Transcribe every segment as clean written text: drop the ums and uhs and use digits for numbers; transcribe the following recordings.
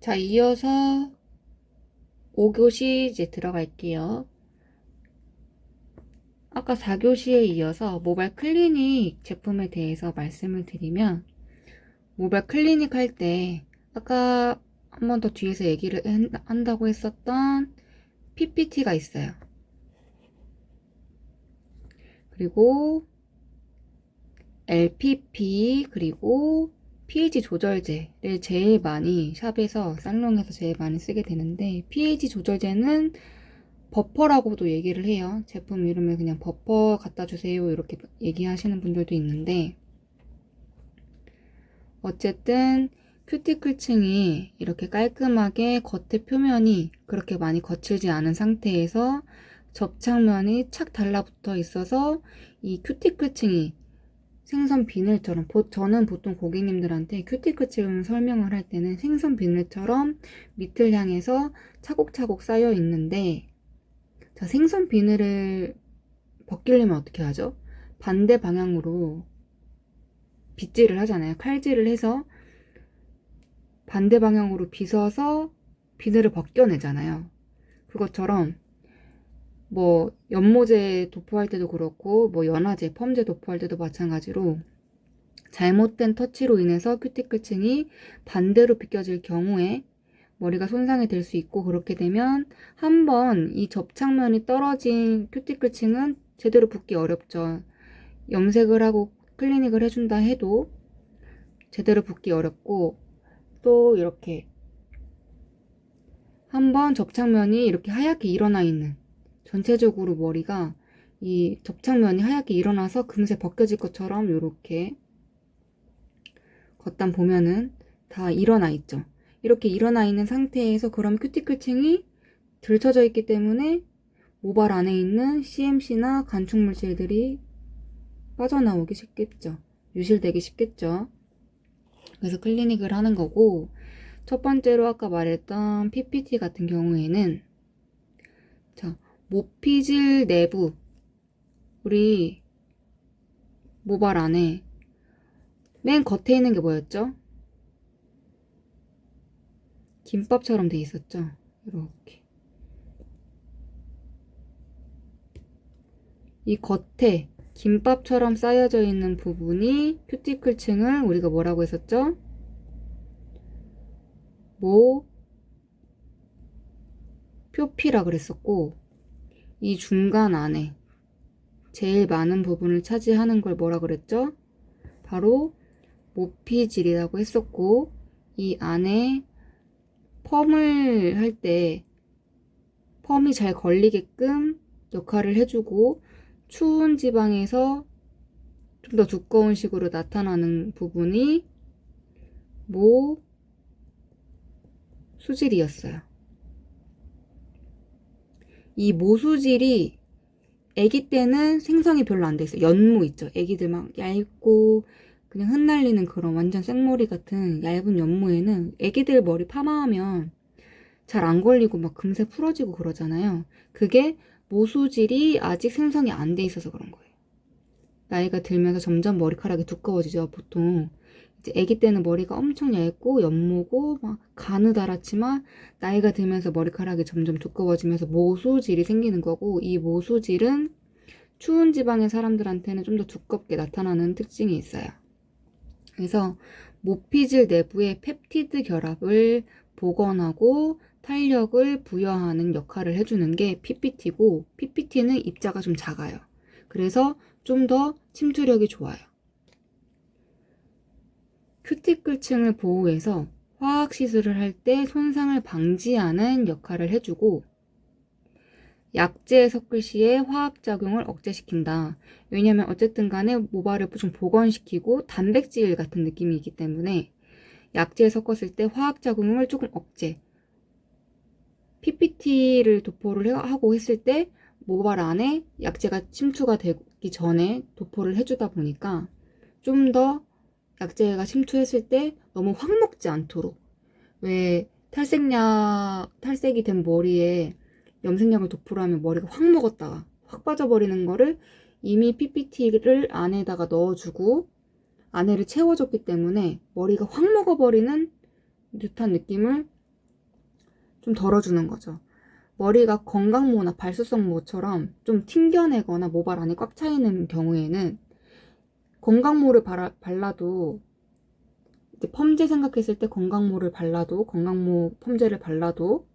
자, 이어서 5교시 이제 들어갈게요. 아까 4교시에 이어서 모발 클리닉 제품에 대해서 말씀을 드리면, 모발 클리닉 할 때 아까 한 번 더 뒤에서 얘기를 한다고 했었던 PPT가 있어요. 그리고 LPP, 그리고 pH 조절제를 제일 많이 샵에서 살롱에서 제일 많이 쓰게 되는데, pH 조절제는 버퍼라고도 얘기를 해요. 제품 이름을 그냥 버퍼 갖다 주세요 이렇게 얘기하시는 분들도 있는데, 어쨌든 큐티클층이 이렇게 깔끔하게 겉의 표면이 그렇게 많이 거칠지 않은 상태에서 접착면이 착 달라붙어 있어서 이 큐티클층이 생선 비늘처럼, 저는 보통 고객님들한테 큐티클층 설명을 할 때는 생선 비늘처럼 밑을 향해서 차곡차곡 쌓여 있는데, 자, 생선 비늘을 벗기려면 어떻게 하죠? 반대 방향으로 빗질을 하잖아요. 칼질을 해서 반대 방향으로 빗어서 비늘을 벗겨내잖아요. 그것처럼 뭐 연모제 도포할 때도 그렇고, 뭐 연화제, 펌제 도포할 때도 마찬가지로 잘못된 터치로 인해서 큐티클층이 반대로 비껴질 경우에 머리가 손상이 될 수 있고, 그렇게 되면 한번 이 접착면이 떨어진 큐티클층은 제대로 붓기 어렵죠. 염색을 하고 클리닉을 해준다 해도 제대로 붓기 어렵고, 또 이렇게 한번 접착면이 이렇게 하얗게 일어나 있는, 전체적으로 머리가 이 접착면이 하얗게 일어나서 금세 벗겨질 것처럼 이렇게 겉단 보면은 다 일어나 있죠. 이렇게 일어나 있는 상태에서 그럼 큐티클층이 들쳐져 있기 때문에 모발 안에 있는 CMC나 간축 물질들이 빠져나오기 쉽겠죠. 유실되기 쉽겠죠. 그래서 클리닉을 하는 거고, 첫 번째로 아까 말했던 PPT 같은 경우에는, 자, 모피질 내부, 우리 모발 안에 맨 겉에 있는 게 뭐였죠? 김밥처럼 돼 있었죠. 이렇게 이 겉에 김밥처럼 쌓여져 있는 부분이 큐티클층을 우리가 뭐라고 했었죠? 표피라 그랬었고, 이 중간 안에 제일 많은 부분을 차지하는 걸 뭐라 그랬죠? 바로 모피질이라고 했었고, 이 안에 펌을 할 때 펌이 잘 걸리게끔 역할을 해주고, 추운 지방에서 좀 더 두꺼운 식으로 나타나는 부분이 모수질이었어요. 이 모수질이 아기 때는 생성이 별로 안 돼 있어요. 연모 있죠. 아기들 막 얇고 그냥 흩날리는 그런 완전 생머리 같은 얇은 연모에는 아기들 머리 파마하면 잘 안 걸리고 막 금세 풀어지고 그러잖아요. 그게 모수질이 아직 생성이 안 돼 있어서 그런 거예요. 나이가 들면서 점점 머리카락이 두꺼워지죠. 보통 이제 아기 때는 머리가 엄청 얇고 연모고 막 가느다랗지만, 나이가 들면서 머리카락이 점점 두꺼워지면서 모수질이 생기는 거고, 이 모수질은 추운 지방의 사람들한테는 좀 더 두껍게 나타나는 특징이 있어요. 그래서 모피질 내부의 펩티드 결합을 복원하고 탄력을 부여하는 역할을 해주는 게 PPT고, PPT는 입자가 좀 작아요. 그래서 좀 더 침투력이 좋아요. 큐티클층을 보호해서 화학 시술을 할 때 손상을 방지하는 역할을 해주고, 약재에 섞을 시에 화학작용을 억제시킨다. 왜냐면 어쨌든 간에 모발을 좀 복원시키고 단백질 같은 느낌이 있기 때문에 약재에 섞었을 때 화학작용을 조금 억제, PPT를 도포를 하고 했을 때 모발 안에 약재가 침투가 되기 전에 도포를 해주다 보니까 좀 더 약재가 침투했을 때 너무 확 먹지 않도록, 왜 탈색이 된 머리에 염색약을 도포를 하면 머리가 확 먹었다가 확 빠져버리는 거를 이미 PPT를 안에다가 넣어주고 안에를 채워줬기 때문에 머리가 확 먹어버리는 듯한 느낌을 좀 덜어주는 거죠. 머리가 건강모나 발수성모처럼 좀 튕겨내거나 모발 안에 꽉 차있는 경우에는 건강모를 발라도 이제 펌제 생각했을 때 건강모를 발라도 건강모 펌제를 발라도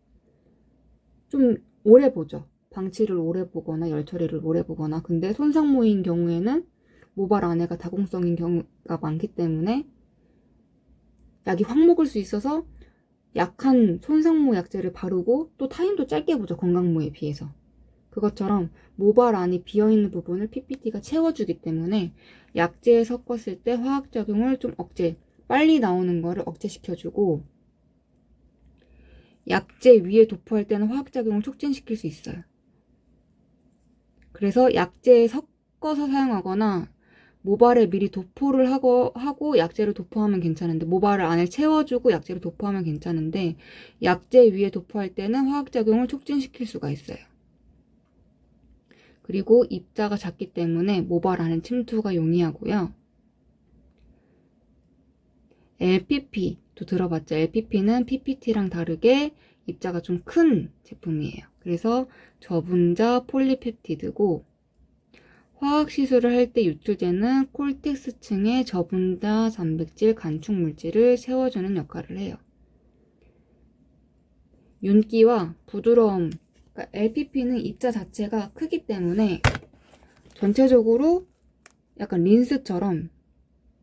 좀 오래 보죠. 방치를 오래 보거나 열 처리를 오래 보거나. 근데 손상모인 경우에는 모발 안에가 다공성인 경우가 많기 때문에 약이 확 먹을 수 있어서 약한 손상모 약제를 바르고 또 타임도 짧게 보죠. 건강모에 비해서. 그것처럼 모발 안이 비어있는 부분을 PPT가 채워주기 때문에 약제에 섞었을 때 화학작용을 좀 빨리 나오는 거를 억제시켜주고, 약제 위에 도포할 때는 화학작용을 촉진시킬 수 있어요. 그래서 약제에 섞어서 사용하거나 모발에 미리 도포를 하고 약제를 도포하면 괜찮은데, 모발을 안에 채워주고 약제를 도포하면 괜찮은데, 약제 위에 도포할 때는 화학작용을 촉진시킬 수가 있어요. 그리고 입자가 작기 때문에 모발 안에 침투가 용이하고요. LPP도 들어봤죠? LPP는 PPT랑 다르게 입자가 좀 큰 제품이에요. 그래서 저분자 폴리펩티드고, 화학시술을 할 때 유출되는 콜텍스층의 저분자 단백질 간축 물질을 세워주는 역할을 해요. 윤기와 부드러움, 그러니까 LPP는 입자 자체가 크기 때문에 전체적으로 약간 린스처럼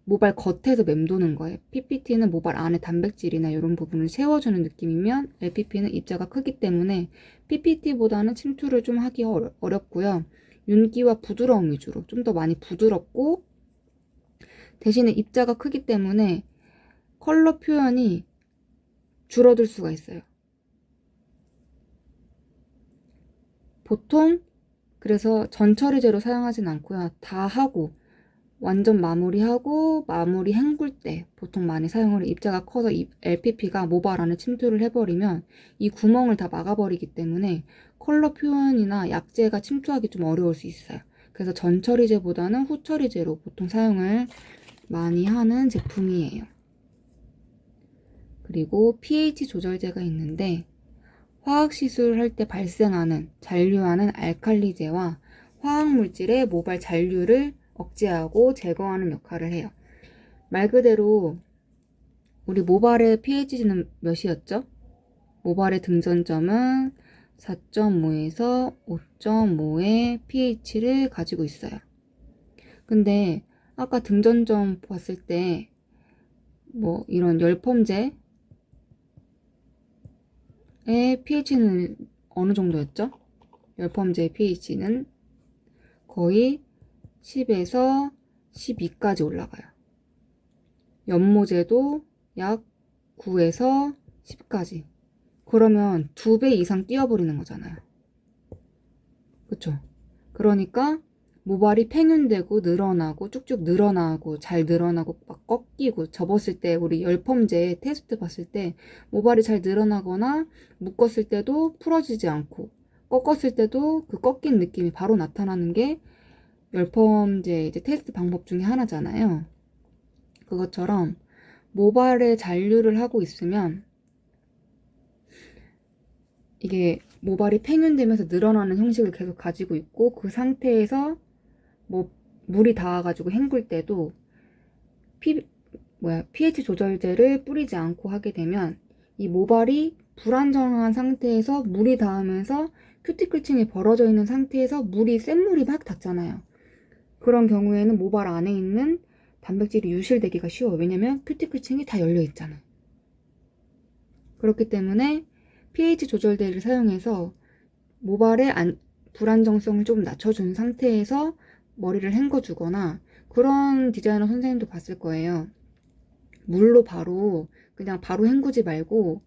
모발 겉에서 맴도는 거예요. PPT는 모발 안에 단백질이나 이런 부분을 세워주는 느낌이면 LPP는 입자가 크기 때문에 PPT보다는 침투를 좀 하기 어렵고요. 윤기와 부드러움 위주로 좀 더 많이 부드럽고, 대신에 입자가 크기 때문에 컬러 표현이 줄어들 수가 있어요. 보통 그래서 전처리제로 사용하진 않고요. 다 하고 완전 마무리하고 마무리 헹굴 때 보통 많이 사용을 해요. 입자가 커서 LPP가 모발 안에 침투를 해버리면 이 구멍을 다 막아버리기 때문에 컬러 표현이나 약제가 침투하기 좀 어려울 수 있어요. 그래서 전처리제보다는 후처리제로 보통 사용을 많이 하는 제품이에요. 그리고 pH 조절제가 있는데, 화학시술을 할 때 발생하는 잔류하는 알칼리제와 화학물질의 모발 잔류를 억제하고 제거하는 역할을 해요. 말 그대로 우리 모발의 pH는 몇이었죠? 모발의 등전점은 4.5에서 5.5의 pH를 가지고 있어요. 근데 아까 등전점 봤을 때 뭐 이런 열펌제의 pH는 어느 정도였죠? 열펌제의 pH는 거의 10에서 12까지 올라가요. 연모제도 약 9에서 10까지. 그러면 2배 이상 뛰어버리는 거잖아요. 그쵸? 그러니까 모발이 팽윤되고 늘어나고 쭉쭉 늘어나고 잘 늘어나고 막 꺾이고, 접었을 때 우리 열펌제 테스트 봤을 때 모발이 잘 늘어나거나 묶었을 때도 풀어지지 않고 꺾었을 때도 그 꺾인 느낌이 바로 나타나는 게 열펌제 이제 테스트 방법 중에 하나잖아요. 그것처럼 모발에 잔류를 하고 있으면 이게 모발이 팽윤되면서 늘어나는 형식을 계속 가지고 있고, 그 상태에서 뭐 물이 닿아가지고 헹굴 때도 pH 조절제를 뿌리지 않고 하게 되면 이 모발이 불안정한 상태에서 물이 닿으면서 큐티클층이 벌어져 있는 상태에서 센 물이 막 닿잖아요. 그런 경우에는 모발 안에 있는 단백질이 유실되기가 쉬워요. 왜냐면 큐티클층이 다 열려 있잖아요. 그렇기 때문에 pH 조절제를 사용해서 모발의 불안정성을 좀 낮춰준 상태에서 머리를 헹궈주거나, 그런 디자이너 선생님도 봤을 거예요. 물로 그냥 바로 헹구지 말고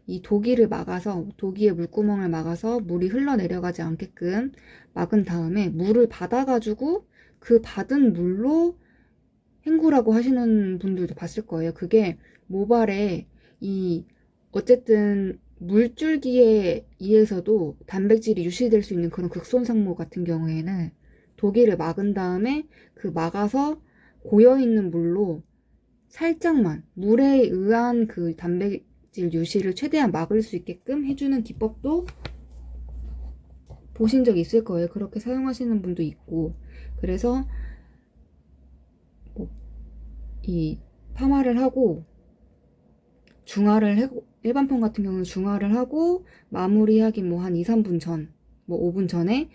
이 도기를 막아서, 도기의 물구멍을 막아서 물이 흘러내려가지 않게끔 막은 다음에 물을 받아가지고 그 받은 물로 헹구라고 하시는 분들도 봤을 거예요. 그게 모발에 어쨌든 물줄기에 의해서도 단백질이 유실될 수 있는 그런 극손상모 같은 경우에는 도기를 막은 다음에 그 막아서 고여있는 물로 살짝만, 물에 의한 그 각질 유실을 최대한 막을 수 있게끔 해주는 기법도 보신 적 있을 거예요. 그렇게 사용하시는 분도 있고. 그래서 이 파마를 하고 중화를 하고, 일반 펌 같은 경우는 중화를 하고 마무리하기 뭐 한 2, 3분 전, 뭐 5분 전에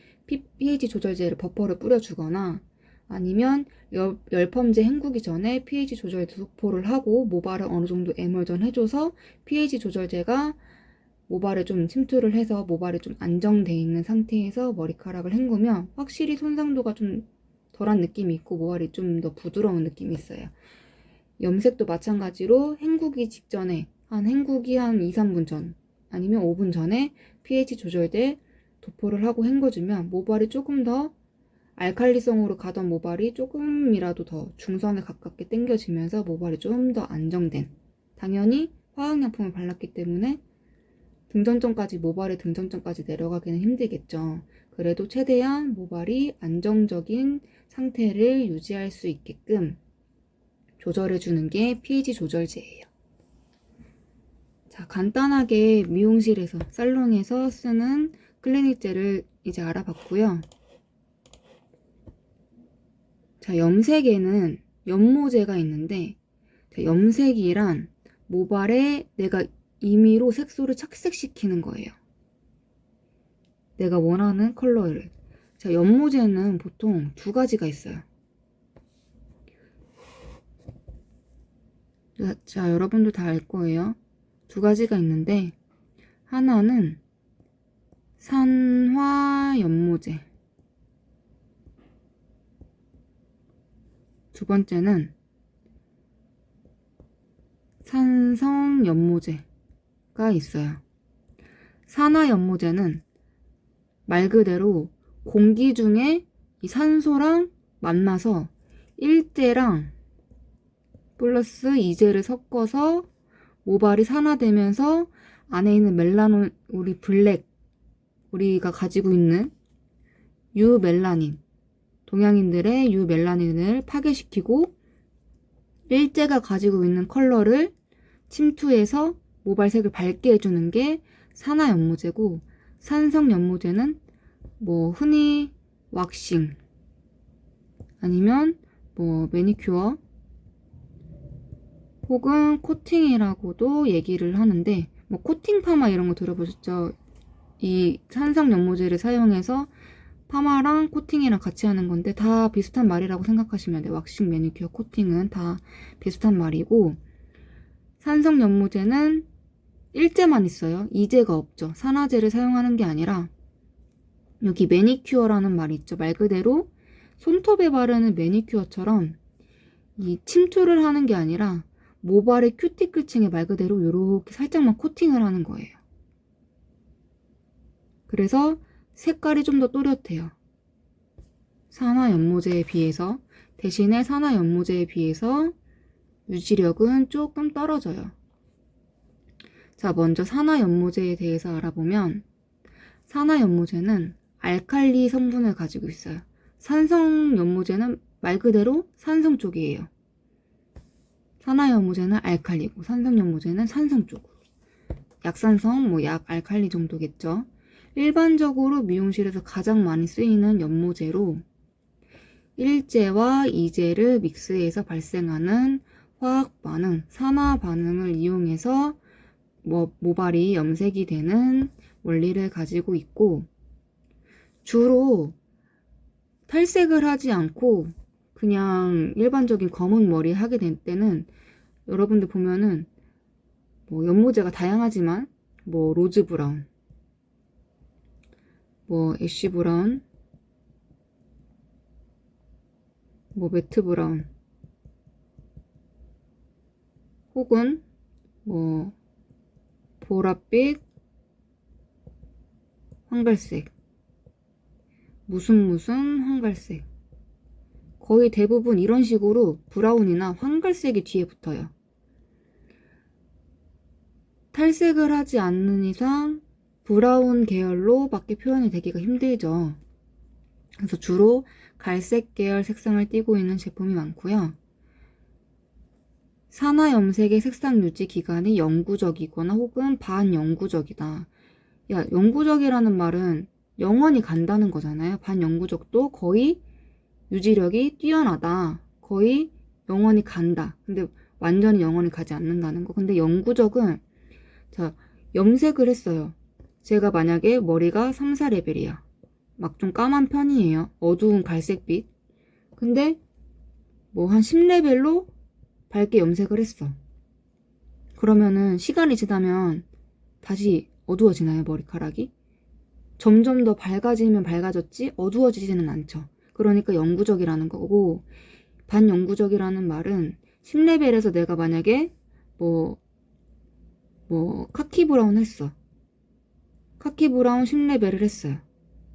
pH 조절제를 버퍼를 뿌려주거나, 아니면 열펌제 헹구기 전에 pH 조절 도포를 하고 모발을 어느 정도 에멀전 해줘서 pH 조절제가 모발에 좀 침투를 해서 모발이 좀 안정돼 있는 상태에서 머리카락을 헹구면 확실히 손상도가 좀 덜한 느낌이 있고 모발이 좀 더 부드러운 느낌이 있어요. 염색도 마찬가지로 헹구기 직전에 헹구기 한 2, 3분 전 아니면 5분 전에 pH 조절제 도포를 하고 헹궈주면 모발이 조금 더 알칼리성으로 가던 모발이 조금이라도 더 중성에 가깝게 당겨지면서 모발이 좀 더 안정된, 당연히 화학약품을 발랐기 때문에 모발의 등전점까지 내려가기는 힘들겠죠. 그래도 최대한 모발이 안정적인 상태를 유지할 수 있게끔 조절해주는 게 pH 조절제예요. 자, 간단하게 미용실에서, 살롱에서 쓰는 클리닉 젤을 이제 알아봤고요. 자, 염색에는 연모제가 있는데, 염색이란 모발에 내가 임의로 색소를 착색시키는 거예요. 내가 원하는 컬러를. 자, 연모제는 보통 두 가지가 있어요. 자, 여러분도 다 알 거예요. 두 가지가 있는데, 하나는 산화연모제, 두 번째는 산성연모제가 있어요. 산화연모제는 말 그대로 공기 중에 이 산소랑 만나서 일제랑 플러스 이제를 섞어서 모발이 산화되면서 안에 있는 멜라논, 우리가 가지고 있는 유멜라닌, 동양인들의 유멜라닌을 파괴시키고 일제가 가지고 있는 컬러를 침투해서 모발색을 밝게 해주는 게 산화연모제고, 산성연모제는 뭐 흔히 왁싱 아니면 뭐 매니큐어 혹은 코팅이라고도 얘기를 하는데, 뭐 코팅 파마 이런 거 들어보셨죠? 이 산성연모제를 사용해서 파마랑 코팅이랑 같이 하는 건데 다 비슷한 말이라고 생각하시면 돼요. 왁싱, 매니큐어, 코팅은 다 비슷한 말이고, 산성연모제는 일제만 있어요. 이제가 없죠. 산화제를 사용하는 게 아니라, 여기 매니큐어라는 말이 있죠. 말 그대로 손톱에 바르는 매니큐어처럼 이 침투를 하는 게 아니라 모발의 큐티클층에 말 그대로 이렇게 살짝만 코팅을 하는 거예요. 그래서 색깔이 좀 더 또렷해요. 산화연모제에 비해서. 대신에 산화연모제에 비해서 유지력은 조금 떨어져요. 자, 먼저 산화연모제에 대해서 알아보면, 산화연모제는 알칼리 성분을 가지고 있어요. 산성연모제는 말 그대로 산성 쪽이에요. 산화연모제는 알칼리고 산성연모제는 산성 쪽으로. 약산성, 뭐 약 알칼리 정도겠죠. 일반적으로 미용실에서 가장 많이 쓰이는 연모제로 일제와 이제를 믹스해서 발생하는 화학 반응, 산화 반응을 이용해서 모발이 염색이 되는 원리를 가지고 있고, 주로 탈색을 하지 않고 그냥 일반적인 검은 머리 하게 될 때는 여러분들 보면은 뭐 연모제가 다양하지만 뭐 로즈 브라운, 뭐 애쉬 브라운, 뭐 매트 브라운, 혹은 뭐 보랏빛, 황갈색, 무슨 황갈색, 거의 대부분 이런 식으로 브라운이나 황갈색이 뒤에 붙어요. 탈색을 하지 않는 이상 브라운 계열로 밖에 표현이 되기가 힘들죠. 그래서 주로 갈색 계열 색상을 띠고 있는 제품이 많고요. 산화염색의 색상 유지 기간이 영구적이거나 혹은 반영구적이다. 야, 영구적이라는 말은 영원히 간다는 거잖아요. 반영구적도 거의 유지력이 뛰어나다. 거의 영원히 간다. 근데 완전히 영원히 가지 않는다는 거. 근데 영구적은, 자, 염색을 했어요. 제가 만약에 머리가 3, 4레벨이야. 막 좀 까만 편이에요. 어두운 갈색빛. 근데 뭐 한 10레벨로 밝게 염색을 했어. 그러면은 시간이 지나면 다시 어두워지나요, 머리카락이? 점점 더 밝아지면 밝아졌지 어두워지지는 않죠. 그러니까 영구적이라는 거고, 반영구적이라는 말은 10레벨에서 내가 만약에 뭐 카키 브라운 했어. 카키 브라운 10레벨을 했어요.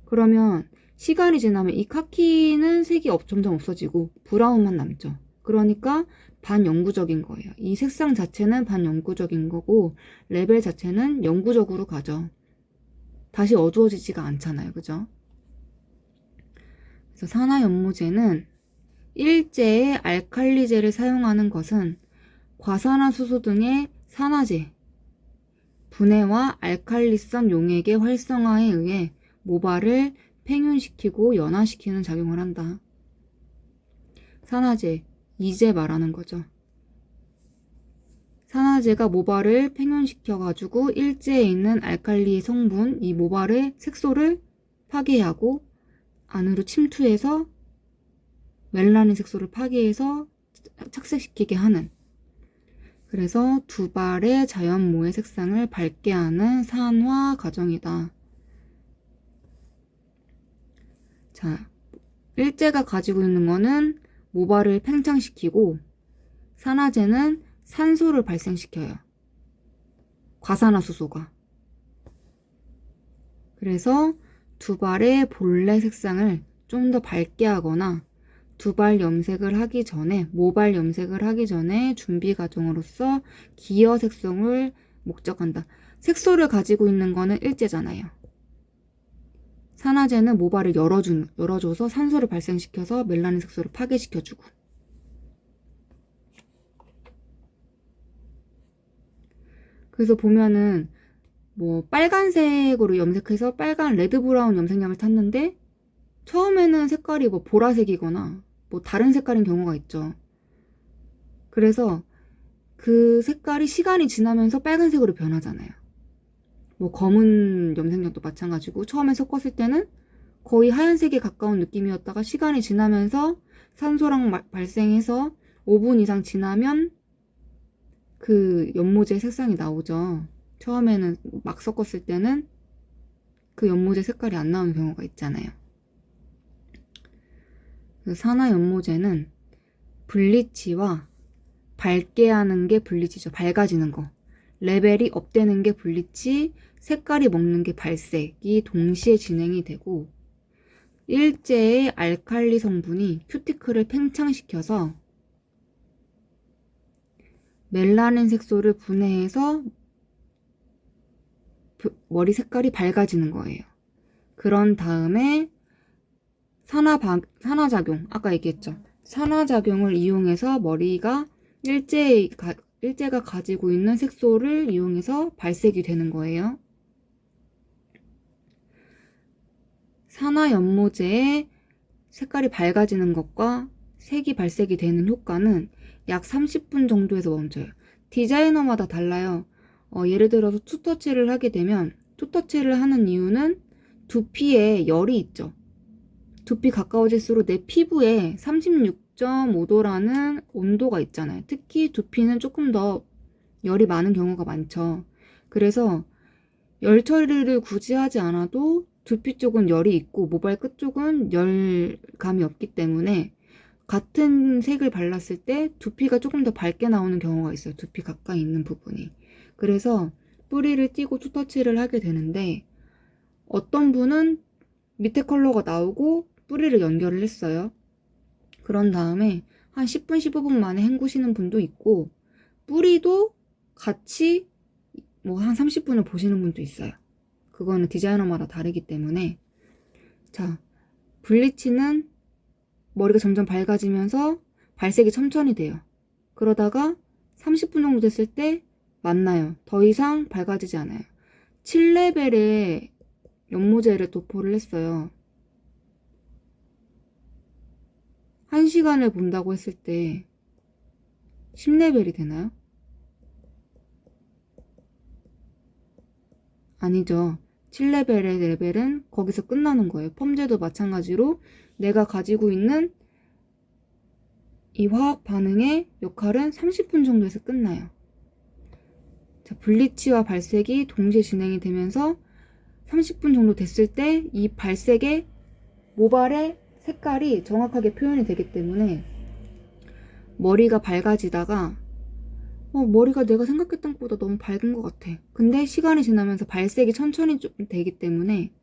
그러면 시간이 지나면 이 카키는 색이 점점 없어지고 브라운만 남죠. 그러니까 반영구적인 거예요. 이 색상 자체는 반영구적인 거고 레벨 자체는 영구적으로 가죠. 다시 어두워지지가 않잖아요. 그죠? 그래서 산화연모제는 일제의 알칼리제를 사용하는 것은 과산화수소 등의 산화제, 분해와 알칼리성 용액의 활성화에 의해 모발을 팽윤시키고 연화시키는 작용을 한다. 산화제, 이제 말하는 거죠. 산화제가 모발을 팽윤시켜가지고 일제에 있는 알칼리 성분, 이 모발의 색소를 파괴하고 안으로 침투해서 멜라닌 색소를 파괴해서 착색시키게 하는, 그래서 두발의 자연모의 색상을 밝게 하는 산화 과정이다. 자, 일제가 가지고 있는 거는 모발을 팽창시키고 산화제는 산소를 발생시켜요. 과산화수소가. 그래서 두발의 본래 색상을 좀 더 밝게 하거나 두발 염색을 하기 전에, 모발 염색을 하기 전에 준비 과정으로서 기여 색성을 목적한다. 색소를 가지고 있는 거는 일제잖아요. 산화제는 모발을 열어줘서 산소를 발생시켜서 멜라닌 색소를 파괴시켜주고. 그래서 보면은 뭐 빨간색으로 염색해서 빨간 레드 브라운 염색약을 탔는데 처음에는 색깔이 뭐 보라색이거나 뭐 다른 색깔인 경우가 있죠. 그래서 그 색깔이 시간이 지나면서 빨간색으로 변하잖아요. 뭐 검은 염색약도 마찬가지고 처음에 섞었을 때는 거의 하얀색에 가까운 느낌이었다가 시간이 지나면서 산소랑 발생해서 5분 이상 지나면 그 연모제 색상이 나오죠. 처음에는 막 섞었을 때는 그 연모제 색깔이 안 나오는 경우가 있잖아요. 산화 연모제는 블리치와 밝게 하는 게 블리치죠. 밝아지는 거. 레벨이 업되는 게 블리치, 색깔이 먹는 게 발색이 동시에 진행이 되고 일제의 알칼리 성분이 큐티클을 팽창시켜서 멜라닌 색소를 분해해서 머리 색깔이 밝아지는 거예요. 그런 다음에 산화작용, 아까 얘기했죠. 산화작용을 이용해서 머리가 일제가 가지고 있는 색소를 이용해서 발색이 되는 거예요. 산화연모제의 색깔이 밝아지는 것과 색이 발색이 되는 효과는 약 30분 정도에서 멈춰요. 디자이너마다 달라요. 예를 들어서 투터치를 하게 되면 투터치를 하는 이유는 두피에 열이 있죠. 두피 가까워질수록 내 피부에 36.5도라는 온도가 있잖아요. 특히 두피는 조금 더 열이 많은 경우가 많죠. 그래서 열 처리를 굳이 하지 않아도 두피 쪽은 열이 있고 모발 끝 쪽은 열감이 없기 때문에 같은 색을 발랐을 때 두피가 조금 더 밝게 나오는 경우가 있어요. 두피 가까이 있는 부분이. 그래서 뿌리를 띄고 투터치를 하게 되는데 어떤 분은 밑에 컬러가 나오고 뿌리를 연결을 했어요. 그런 다음에 한 10분, 15분 만에 헹구시는 분도 있고 뿌리도 같이 뭐 한 30분을 보시는 분도 있어요. 그거는 디자이너마다 다르기 때문에. 자, 블리치는 머리가 점점 밝아지면서 발색이 천천히 돼요. 그러다가 30분 정도 됐을 때 맞나요. 더 이상 밝아지지 않아요. 7레벨의 연모제를 도포를 했어요. 1시간을 본다고 했을 때 10레벨이 되나요? 아니죠. 7레벨의 레벨은 거기서 끝나는 거예요. 펌제도 마찬가지로 내가 가지고 있는 이 화학 반응의 역할은 30분 정도에서 끝나요. 자, 블리치와 발색이 동시에 진행이 되면서 30분 정도 됐을 때 이 발색의 모발의 색깔이 정확하게 표현이 되기 때문에 머리가 밝아지다가 머리가 내가 생각했던 것보다 너무 밝은 것 같아. 근데 시간이 지나면서 발색이 천천히 좀 되기 때문에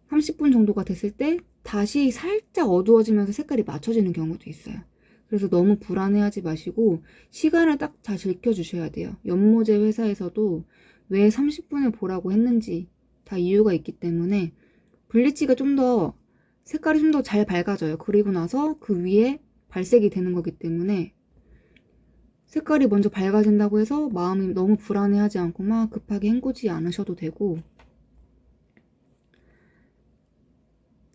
30분 정도가 됐을 때 다시 살짝 어두워지면서 색깔이 맞춰지는 경우도 있어요. 그래서 너무 불안해하지 마시고 시간을 딱 잘 지켜주셔야 돼요. 연모제 회사에서도 왜 30분을 보라고 했는지 다 이유가 있기 때문에 블리치가 좀 더 색깔이 좀 더 잘 밝아져요. 그리고 나서 그 위에 발색이 되는 거기 때문에 색깔이 먼저 밝아진다고 해서 마음이 너무 불안해하지 않고 막 급하게 헹구지 않으셔도 되고,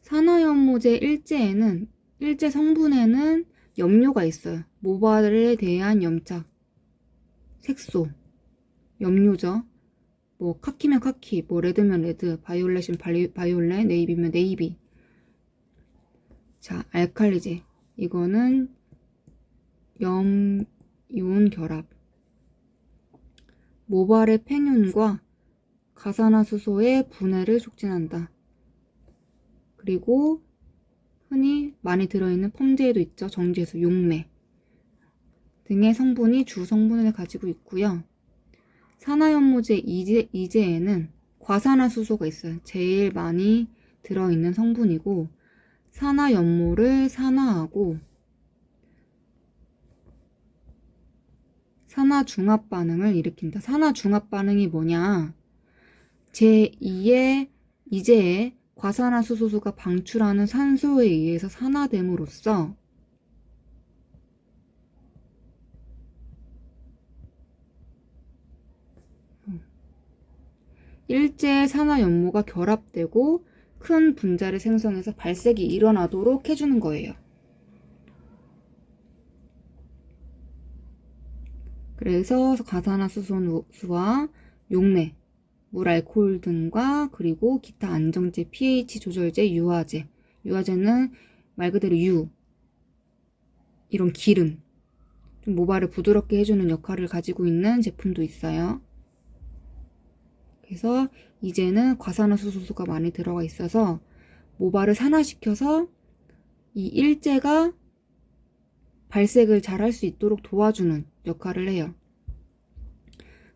산화연모제 일제에는 일제 성분에는 염료가 있어요. 모발에 대한 염착, 색소, 염료죠. 뭐 카키면 카키, 뭐 레드면 레드, 바이올렛이면 바이올렛, 네이비면 네이비. 자, 알칼리제. 이거는 염이온 결합. 모발의 팽윤과 가산화수소의 분해를 촉진한다. 그리고 흔히 많이 들어있는 펌제에도 있죠. 정제수, 용매 등의 성분이 주 성분을 가지고 있고요. 산화연모제 이제에는 과산화수소가 있어요. 제일 많이 들어있는 성분이고 산화연모를 산화하고 산화중합 반응을 일으킨다. 산화중합 반응이 뭐냐? 제2의 이제에 과산화수소가 방출하는 산소에 의해서 산화됨으로써 일제 산화연모가 결합되고 큰 분자를 생성해서 발색이 일어나도록 해주는 거예요. 그래서 가산화수소와 용매, 물, 알코올 등과 그리고 기타 안정제, pH 조절제, 유화제. 유화제는 말 그대로 이런 기름, 좀 모발을 부드럽게 해주는 역할을 가지고 있는 제품도 있어요. 그래서 이제는 과산화수소가 많이 들어가 있어서 모발을 산화시켜서 이 일제가 발색을 잘 할 수 있도록 도와주는 역할을 해요.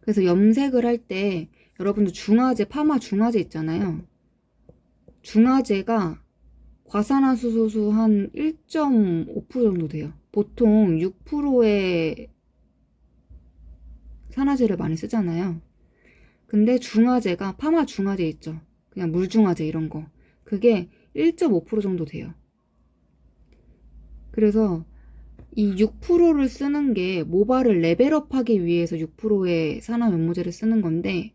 그래서 염색을 할 때 여러분들 중화제, 파마 중화제 있잖아요. 중화제가 과산화수소 한 1.5% 정도 돼요. 보통 6%의 산화제를 많이 쓰잖아요. 근데 중화제가 파마 중화제 있죠. 그냥 물 중화제 이런 거. 그게 1.5% 정도 돼요. 그래서 이 6%를 쓰는 게 모발을 레벨업하기 위해서 6%의 산화연모제를 쓰는 건데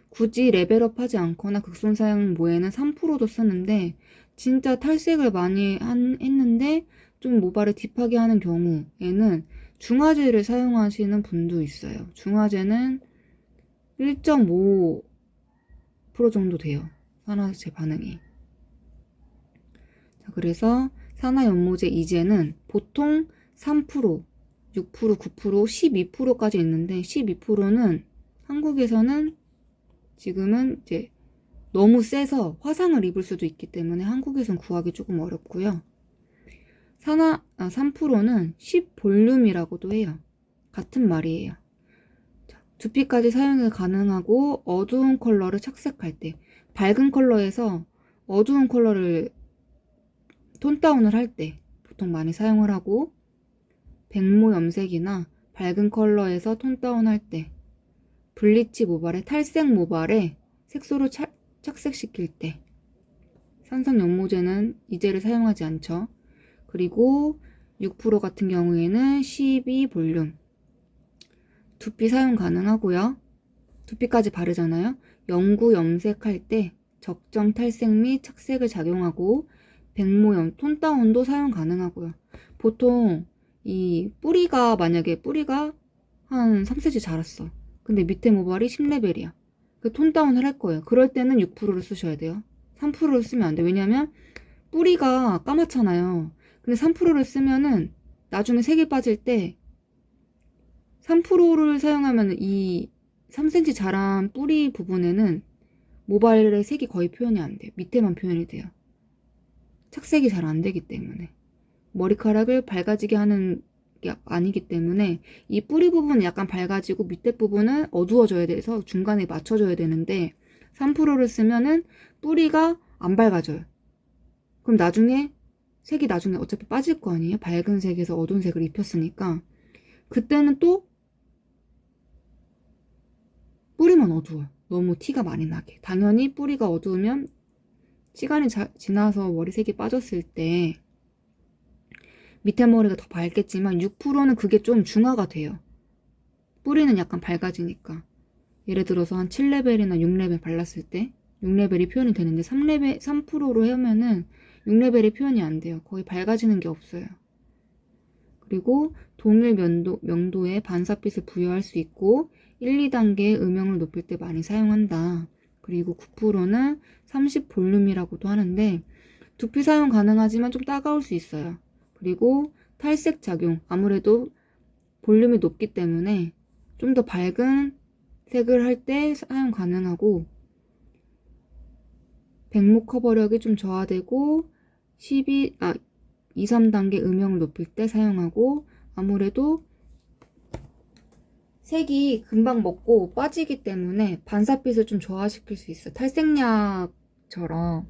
굳이 레벨업하지 않거나 극손 사용모에는 3%도 쓰는데 진짜 탈색을 많이 했는데 좀 모발을 딥하게 하는 경우에는 중화제를 사용하시는 분도 있어요. 중화제는 1.5% 정도 돼요. 산화제 반응이. 자, 그래서 산화연모제 이제는 보통 3%, 6%, 9%, 12%까지 있는데 12%는 한국에서는 지금은 이제 너무 세서 화상을 입을 수도 있기 때문에 한국에선 구하기 조금 어렵고요. 3%는 10볼륨이라고도 해요. 같은 말이에요. 자, 두피까지 사용이 가능하고 어두운 컬러를 착색할 때 밝은 컬러에서 어두운 컬러를 톤 다운을 할 때 보통 많이 사용을 하고 백모 염색이나 밝은 컬러에서 톤 다운할 때 블리치 모발에 탈색 모발에 색소를 착색시킬 때 산성 연모제는 이제를 사용하지 않죠. 그리고 6% 같은 경우에는 12볼륨 두피 사용 가능하고요. 두피까지 바르잖아요. 영구 염색할 때 적정 탈색 및 착색을 작용하고 백모 톤 다운도 사용 가능하고요. 보통 이 뿌리가 만약에 뿌리가 한 3cm 자랐어. 근데 밑에 모발이 10레벨이야. 그 톤 다운을 할 거예요. 그럴 때는 6%를 쓰셔야 돼요. 3%를 쓰면 안 돼. 왜냐면 뿌리가 까맣잖아요. 근데 3%를 쓰면은 나중에 색이 빠질 때 3%를 사용하면 이 3cm 자란 뿌리 부분에는 모발의 색이 거의 표현이 안 돼요. 밑에만 표현이 돼요. 착색이 잘 안 되기 때문에. 머리카락을 밝아지게 하는 게 아니기 때문에 이 뿌리 부분은 약간 밝아지고 밑에 부분은 어두워져야 돼서 중간에 맞춰줘야 되는데 3%를 쓰면은 뿌리가 안 밝아져요. 그럼 나중에 색이 나중에 어차피 빠질 거 아니에요? 밝은 색에서 어두운 색을 입혔으니까 그때는 또 뿌리만 어두워요. 너무 티가 많이 나게. 당연히 뿌리가 어두우면 시간이 지나서 머리색이 빠졌을 때 밑에 머리가 더 밝겠지만 6%는 그게 좀 중화가 돼요. 뿌리는 약간 밝아지니까. 예를 들어서 한 7레벨이나 6레벨 발랐을 때 6레벨이 표현이 되는데 3%로 하면은 6레벨이 표현이 안 돼요. 거의 밝아지는 게 없어요. 그리고 동일 명도의 반사빛을 부여할 수 있고 1, 2단계의 음영을 높일 때 많이 사용한다. 그리고 9%는 30 볼륨이라고도 하는데 두피 사용 가능하지만 좀 따가울 수 있어요. 그리고 탈색 작용, 아무래도 볼륨이 높기 때문에 좀 더 밝은 색을 할 때 사용 가능하고 백모 커버력이 좀 저하되고 2, 3단계 음영을 높일 때 사용하고 아무래도 색이 금방 먹고 빠지기 때문에 반사빛을 좀 저하시킬 수 있어요. 탈색약처럼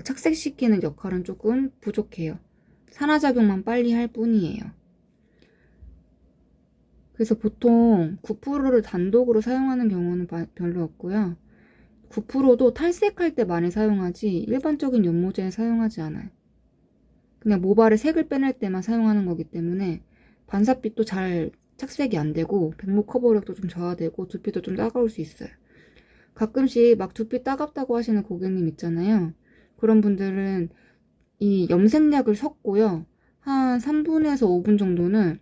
착색시키는 역할은 조금 부족해요. 산화작용만 빨리 할 뿐이에요. 그래서 보통 9%를 단독으로 사용하는 경우는 별로 없고요. 9%도 탈색할 때 많이 사용하지 일반적인 연모제에 사용하지 않아요. 그냥 모발의 색을 빼낼 때만 사용하는 거기 때문에 반사빛도 잘 착색이 안 되고 백모 커버력도 좀 저하되고 두피도 좀 따가울 수 있어요. 가끔씩 막 두피 따갑다고 하시는 고객님 있잖아요. 그런 분들은 이 염색약을 섞고요. 한 3분에서 5분 정도는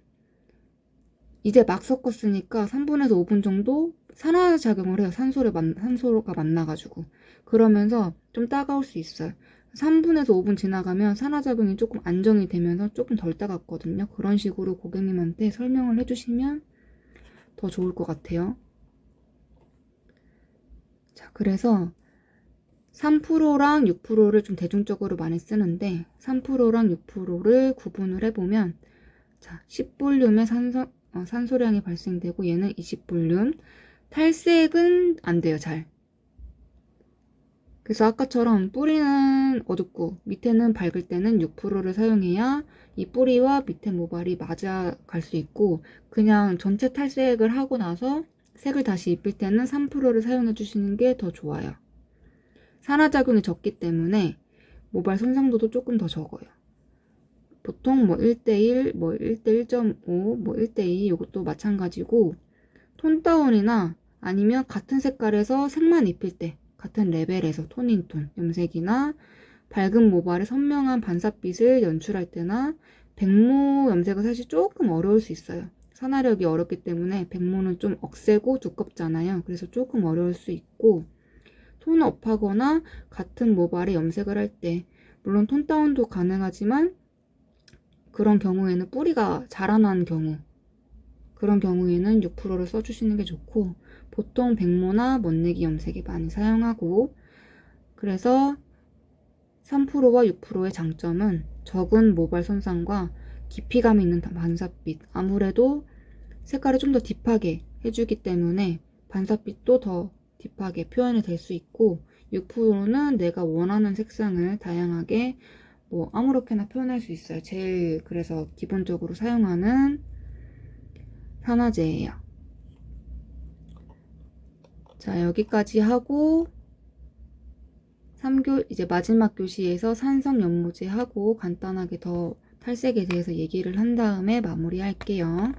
이제 막 섞었으니까 3분에서 5분 정도 산화작용을 해요. 산소가 만나가지고. 그러면서 좀 따가울 수 있어요. 3분에서 5분 지나가면 산화작용이 조금 안정이 되면서 조금 덜 따갑거든요. 그런 식으로 고객님한테 설명을 해주시면 더 좋을 것 같아요. 자, 그래서 3%랑 6%를 좀 대중적으로 많이 쓰는데 3%랑 6%를 구분을 해보면 자, 10볼륨의 산소량이 발생되고 얘는 20볼륨. 탈색은 안 돼요, 잘. 그래서 아까처럼 뿌리는 어둡고 밑에는 밝을 때는 6%를 사용해야 이 뿌리와 밑에 모발이 맞아 갈 수 있고 그냥 전체 탈색을 하고 나서 색을 다시 입힐 때는 3%를 사용해 주시는 게 더 좋아요. 산화작용이 적기 때문에 모발 손상도도 조금 더 적어요. 보통 뭐 1대1, 뭐 1대1.5, 뭐 1대2 이것도 마찬가지고 톤 다운이나 아니면 같은 색깔에서 색만 입힐 때 같은 레벨에서 톤인톤 염색이나 밝은 모발에 선명한 반사빛을 연출할 때나 백모 염색은 사실 조금 어려울 수 있어요. 산화력이 어렵기 때문에 백모는 좀 억세고 두껍잖아요. 그래서 조금 어려울 수 있고 톤업하거나 같은 모발에 염색을 할 때 물론 톤 다운도 가능하지만 그런 경우에는 뿌리가 자라난 경우 그런 경우에는 6%를 써주시는 게 좋고 보통 백모나 멋내기 염색에 많이 사용하고 그래서 3%와 6%의 장점은 적은 모발 손상과 깊이감 있는 반사빛 아무래도 색깔을 좀 더 딥하게 해주기 때문에 반사빛도 더 딥하게 표현이 될 수 있고 6%는 내가 원하는 색상을 다양하게 뭐 아무렇게나 표현할 수 있어요. 제일 그래서 기본적으로 사용하는 산화제예요. 자, 여기까지 하고 이제 마지막 교시에서 산성 연모제 하고 간단하게 더 탈색에 대해서 얘기를 한 다음에 마무리할게요.